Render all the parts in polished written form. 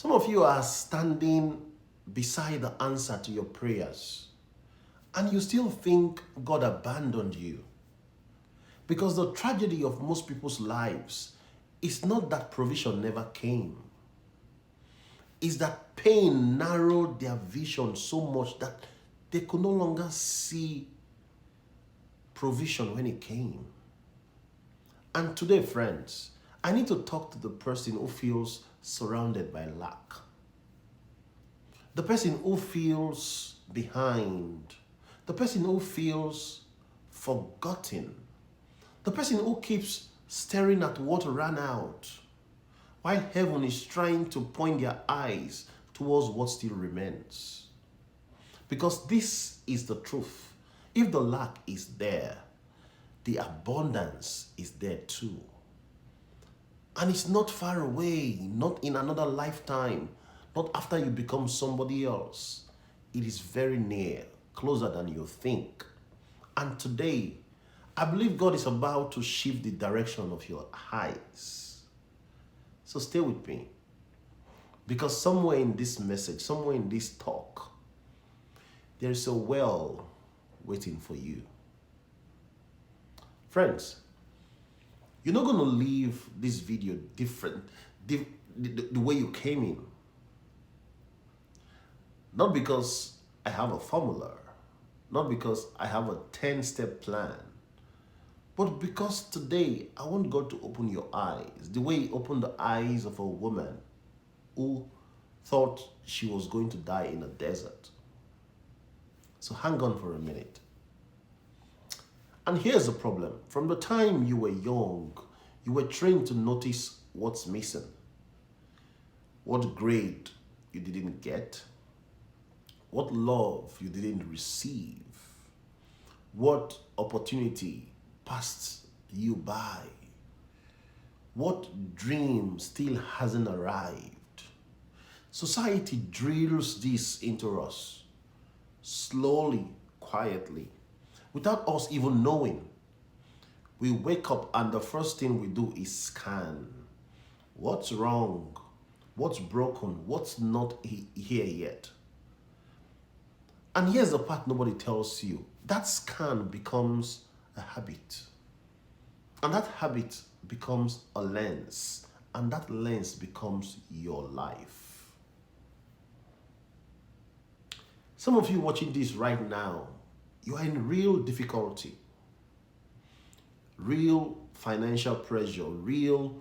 Some of you are standing beside the answer to your prayers, and you still think God abandoned you. Because the tragedy of most people's lives is not that provision never came. It's that pain narrowed their vision so much that they could no longer see provision when it came. And today, friends, I need to talk to the person who feels surrounded by lack. The person who feels behind. The person who feels forgotten. The person who keeps staring at what ran out, while heaven is trying to point their eyes towards what still remains. Because this is the truth. If the lack is there, the abundance is there too. And it's not far away, not in another lifetime, not after you become somebody else. It is very near, closer than you think. And today, I believe God is about to shift the direction of your eyes. So stay with me. Because somewhere in this message, somewhere in this talk, there is a well waiting for you. Friends, you're not going to leave this video different the way you came in. Not because I have a formula, not because I have a 10-step plan, but because today I want God to open your eyes the way He opened the eyes of a woman who thought she was going to die in a desert. So hang on for a minute. And here's the problem. From the time you were young, you were trained to notice what's missing, what grade you didn't get, what love you didn't receive, what opportunity passed you by, what dream still hasn't arrived. Society drills this into us, slowly, quietly, without us even knowing. We wake up and the first thing we do is scan. What's wrong? What's broken? What's not here yet? And here's the part nobody tells you. That scan becomes a habit. And that habit becomes a lens. And that lens becomes your life. Some of you watching this right now, you are in real difficulty, real financial pressure, real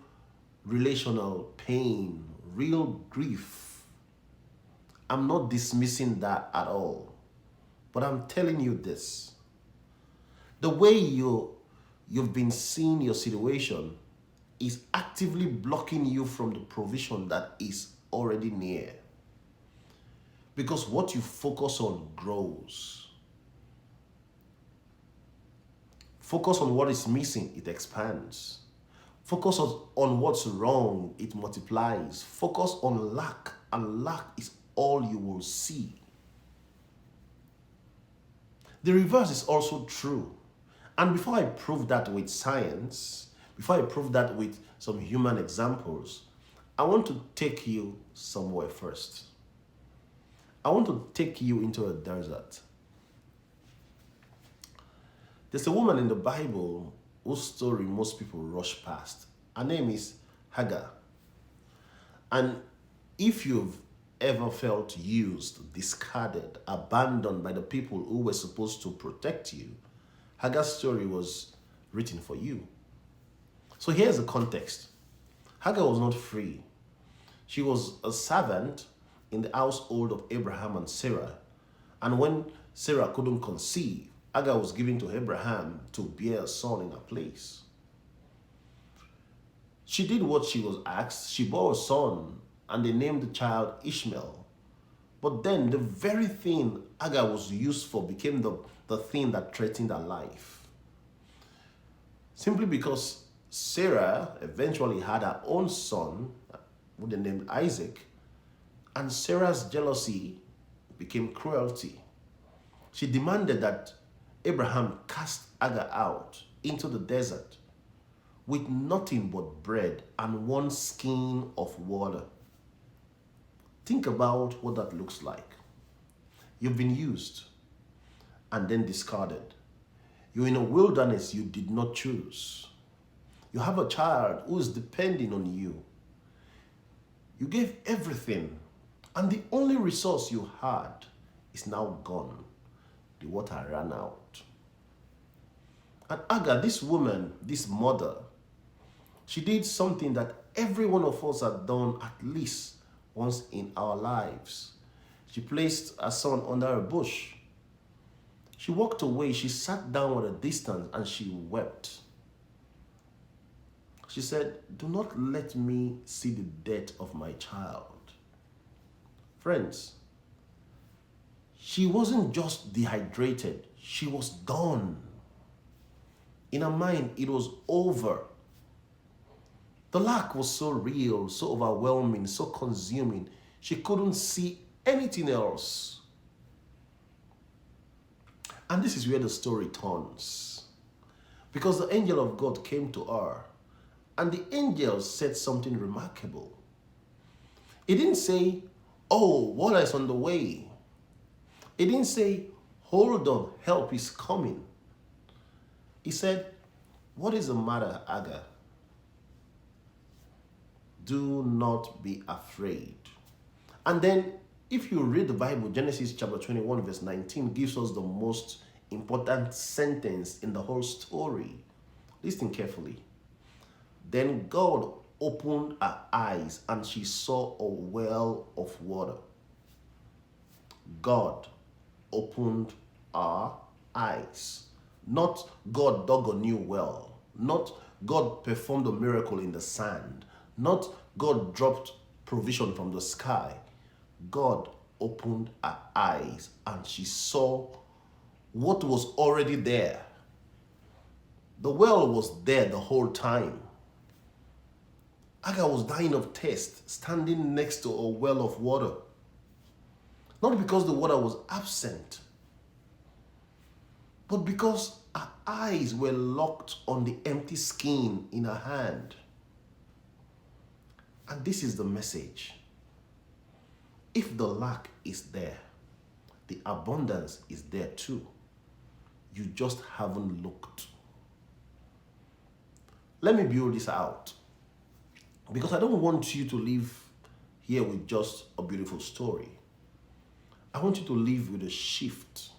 relational pain, real grief. I'm not dismissing that at all, but I'm telling you this. The way you've been seeing your situation is actively blocking you from the provision that is already near. Because what you focus on grows. Focus on what is missing, it expands. Focus on what's wrong, it multiplies. Focus on lack, and lack is all you will see. The reverse is also true. And before I prove that with science, before I prove that with some human examples, I want to take you somewhere first. I want to take you into a desert. There's a woman in the Bible whose story most people rush past. Her name is Hagar. And if you've ever felt used, discarded, abandoned by the people who were supposed to protect you, Hagar's story was written for you. So here's the context. Hagar was not free. She was a servant in the household of Abraham and Sarah. And when Sarah couldn't conceive, Hagar was given to Abraham to bear a son in her place. She did what she was asked. She bore a son, and they named the child Ishmael. But then the very thing Hagar was used for became the thing that threatened her life. Simply because Sarah eventually had her own son with the name Isaac, and Sarah's jealousy became cruelty. She demanded that Abraham cast Hagar out into the desert with nothing but bread and one skin of water. Think about what that looks like. You've been used and then discarded. You're in a wilderness you did not choose. You have a child who is depending on you. You gave everything, and the only resource you had is now gone. The water ran out. And Hagar, this woman, this mother, she did something that every one of us had done at least once in our lives. She placed her son under a bush. She walked away, she sat down at a distance, and she wept. She said, "Do not let me see the death of my child." Friends, she wasn't just dehydrated, she was done. In her mind, it was over. The lack was so real, so overwhelming, so consuming, she couldn't see anything else. And this is where the story turns. Because the angel of God came to her, and the angel said something remarkable. He didn't say, "Oh, water is on the way." He didn't say, "Hold on, help is coming." He said, "What is the matter, Hagar? Do not be afraid." And then, if you read the Bible, Genesis chapter 21, verse 19 gives us the most important sentence in the whole story. Listen carefully. Then God opened her eyes, and she saw a well of water. God opened her eyes. Not God dug a new well. Not God performed a miracle in the sand. Not God dropped provision from the sky. God opened her eyes, and she saw what was already there. The well was there the whole time. Hagar was dying of thirst, standing next to a well of water. Not because the water was absent, but because her eyes were locked on the empty skin in her hand. And this is the message. If the lack is there, the abundance is there too. You just haven't looked. Let me build this out, because I don't want you to live here with just a beautiful story. I want you to live with a shift.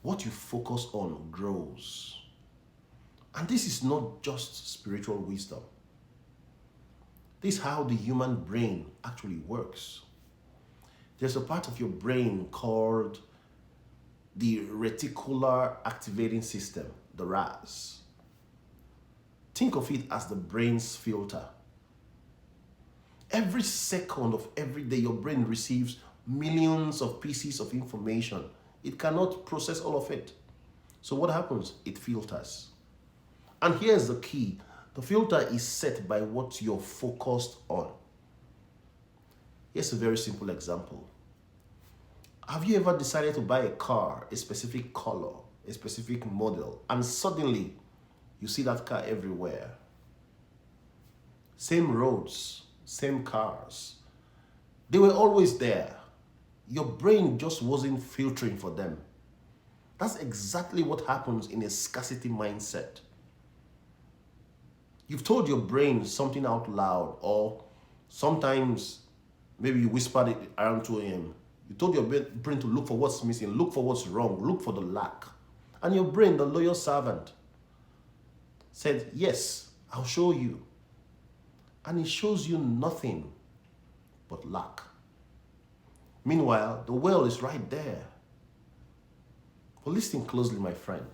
What you focus on grows. And this is not just spiritual wisdom. This is how the human brain actually works. There's a part of your brain called the Reticular Activating System, the RAS. Think of it as the brain's filter. Every second of every day, your brain receives millions of pieces of information. It cannot process all of it. So what happens? It filters. And here's the key. The filter is set by what you're focused on. Here's a very simple example. Have you ever decided to buy a car, a specific color, a specific model, and suddenly you see that car everywhere? Same roads, same cars. They were always there. Your brain just wasn't filtering for them. That's exactly what happens in a scarcity mindset. You've told your brain something out loud, or sometimes maybe you whispered it around 2 a.m. You told your brain to look for what's missing, look for what's wrong, look for the lack. And your brain, the loyal servant, said, "Yes, I'll show you." And it shows you nothing but lack. Meanwhile, the well is right there. But listen closely, my friend.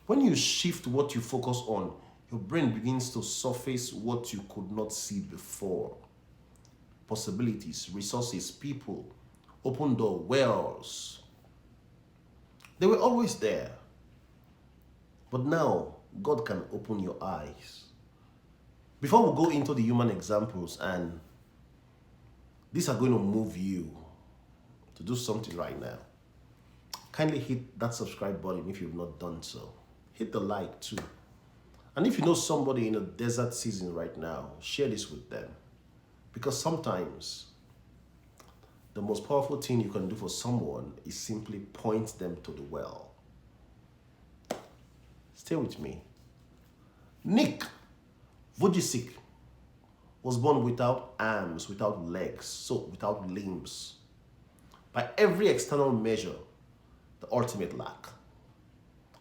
When you shift what you focus on, your brain begins to surface what you could not see before. Possibilities, resources, people, open door, wells. They were always there. But now, God can open your eyes. Before we go into the human examples, and these are going to move you to do something right now, kindly hit that subscribe button if you've not done so. Hit the like too. And if you know somebody in a desert season right now, share this with them. Because sometimes the most powerful thing you can do for someone is simply point them to the well. Stay with me. Nick Vujicic was born without arms, without legs, so without limbs. By every external measure, the ultimate lack.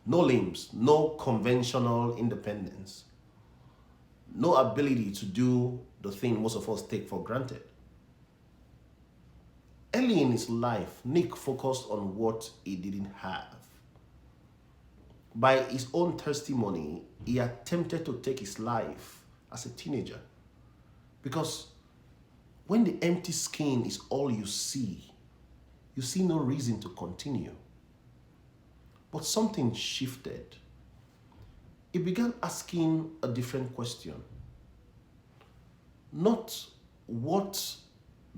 No limbs, no conventional independence, no ability to do the thing most of us take for granted. Early in his life, Nick focused on what he didn't have. By his own testimony, he attempted to take his life as a teenager. Because when the empty skin is all you see no reason to continue. But something shifted. He began asking a different question. Not what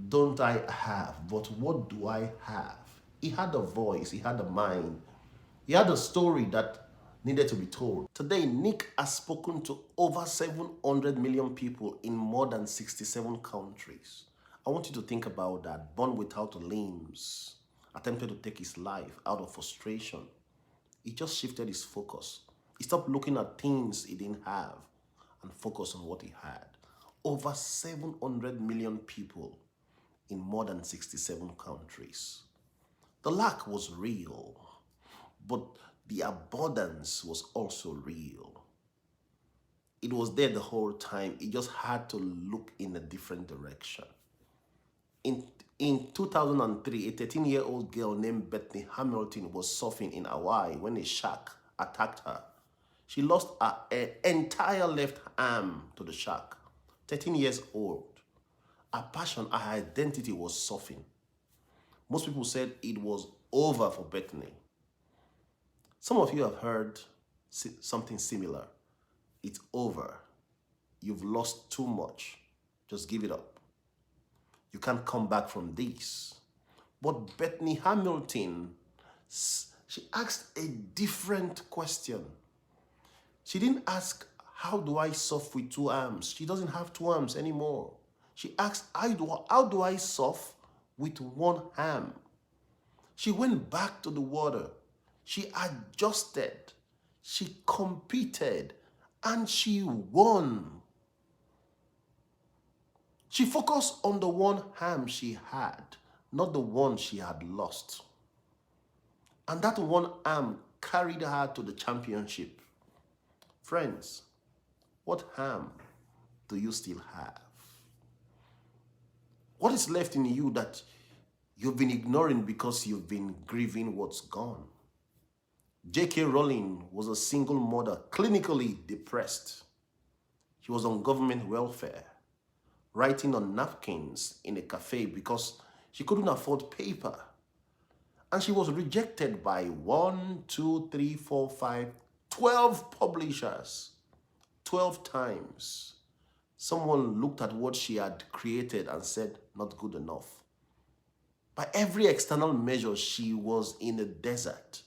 don't I have, but what do I have? He had a voice, he had a mind, he had a story that needed to be told. Today, Nick has spoken to over 700 million people in more than 67 countries. I want you to think about that. Born without limbs, attempted to take his life out of frustration. He just shifted his focus. He stopped looking at things he didn't have and focused on what he had. Over 700 million people in more than 67 countries. The lack was real, but the abundance was also real. It was there the whole time. He just had to look in a different direction. In 2003, a 13-year-old girl named Bethany Hamilton was surfing in Hawaii when a shark attacked her. She lost her entire left arm to the shark. 13 years old. Her passion, her identity was surfing. Most people said it was over for Bethany. Some of you have heard something similar. It's over. You've lost too much. Just give it up. You can't come back from this. But Bethany Hamilton, she asked a different question. She didn't ask, how do I surf with two arms? She doesn't have two arms anymore. She asked, how do I surf with one arm? She went back to the water. She adjusted. She competed. And she won. She focused on the one arm she had, not the one she had lost. And that one arm carried her to the championship. Friends, what arm do you still have? What is left in you that you've been ignoring because you've been grieving what's gone? J.K. Rowling was a single mother, clinically depressed. She was on government welfare, writing on napkins in a cafe because she couldn't afford paper. And she was rejected by 12 publishers, 12 times. Someone looked at what she had created and said, not good enough. By every external measure, she was in a desert.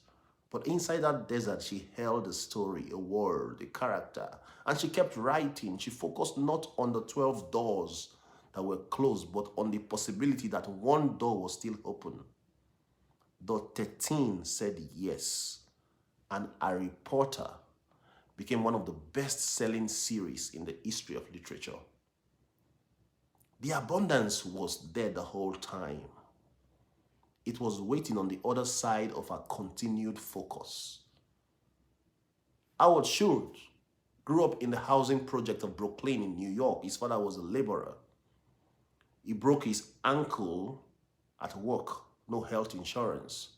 But inside that desert, she held a story, a world, a character. And she kept writing. She focused not on the 12 doors that were closed, but on the possibility that one door was still open. The 13 said yes. And Harry Potter became one of the best-selling series in the history of literature. The abundance was there the whole time. It was waiting on the other side of our continued focus. Howard Schultz grew up in the housing project of Brooklyn in New York. His father was a laborer. He broke his ankle at work. No health insurance,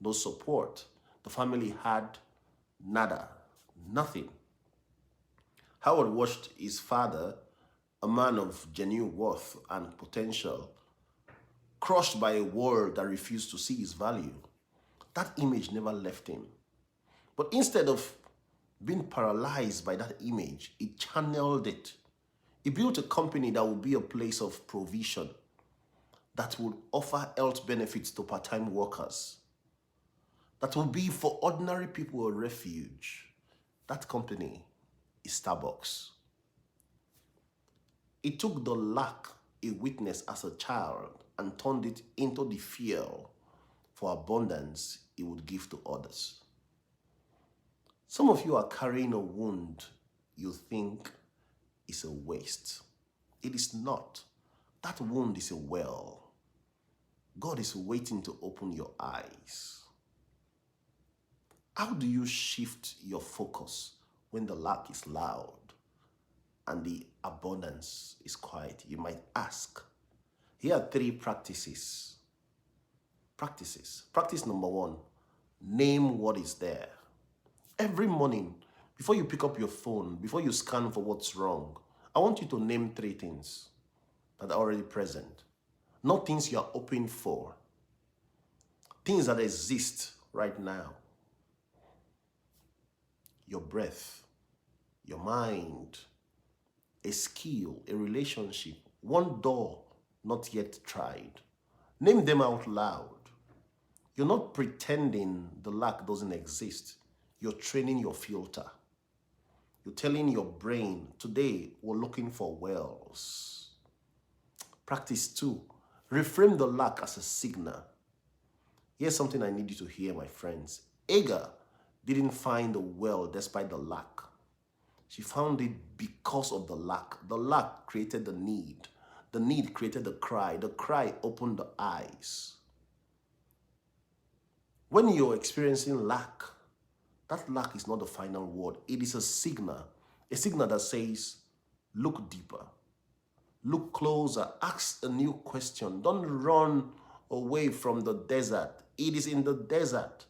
no support. The family had nada, nothing. Howard watched his father, a man of genuine worth and potential, crushed by a world that refused to see his value. That image never left him. But instead of being paralyzed by that image, he channeled it. He built a company that would be a place of provision, that would offer health benefits to part-time workers, that will be for ordinary people a refuge. That company is Starbucks. It took the lack a witness as a child and turned it into the fuel for abundance he would give to others. Some of you are carrying a wound you think is a waste. It is not. That wound is a well. God is waiting to open your eyes. How do you shift your focus when the lack is loud and the abundance is quiet? You might ask. Here are 3 practices. Practice number 1, name what is there. Every morning, before you pick up your phone, before you scan for what's wrong, I want you to name 3 things that are already present. Not things you're hoping for. Things that exist right now. Your breath, your mind, a skill, a relationship, one door not yet tried. Name them out loud. You're not pretending the lack doesn't exist. You're training your filter. You're telling your brain, today we're looking for wells. Practice 2, reframe the lack as a signal. Here's something I need you to hear, my friends. Hagar didn't find the well despite the lack. She found it because of the lack. The lack created the need. The need created the cry. The cry opened the eyes. When you're experiencing lack, that lack is not the final word. It is a signal that says, look deeper, look closer, ask a new question. Don't run away from the desert. It is in the desert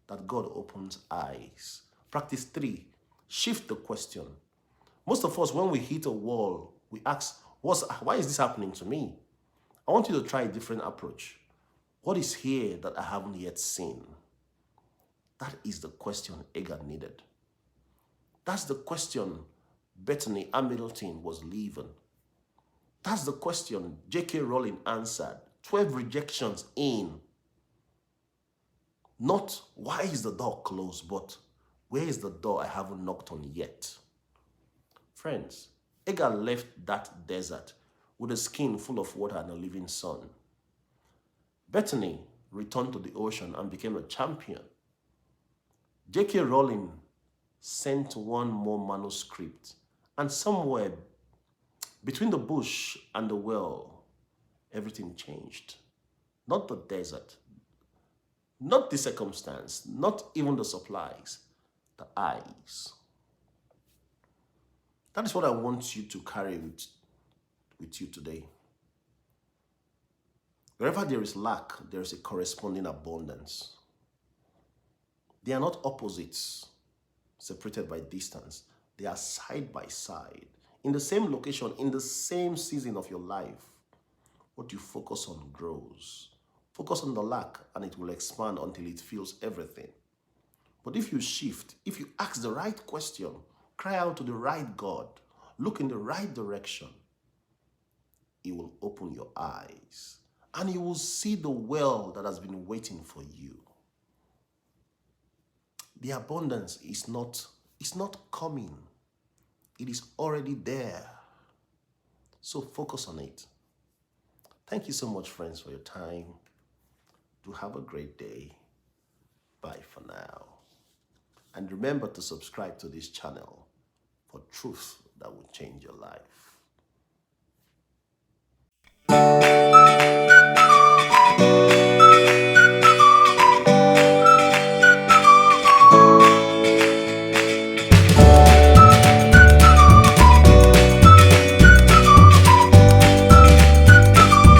that God opens eyes. Practice 3, shift the question. Most of us, when we hit a wall, we ask, why is this happening to me? I want you to try a different approach. What is here that I haven't yet seen? That is the question Hagar needed. That's the question Bethany Hamilton was leaving. That's the question J.K. Rowling answered. 12 rejections in. Not, why is the door closed, but where is the door I haven't knocked on yet? Friends, Hagar left that desert with a skin full of water and a living sun. Bethany returned to the ocean and became a champion. J.K. Rowling sent one more manuscript, and somewhere between the bush and the well, everything changed. Not the desert, not the circumstance, not even the supplies, the eyes. That is what I want you to carry with you today. Wherever there is lack, there is a corresponding abundance. They are not opposites, separated by distance. They are side by side, in the same location, in the same season of your life. What you focus on grows. Focus on the lack, and it will expand until it fills everything. But if you shift, if you ask the right question, cry out to the right God, look in the right direction, He will open your eyes, and you will see the well that has been waiting for you. The abundance is not coming. It is already there. So focus on it. Thank you so much, friends, for your time. Do have a great day. Bye for now. And remember to subscribe to this channel for truth that will change your life.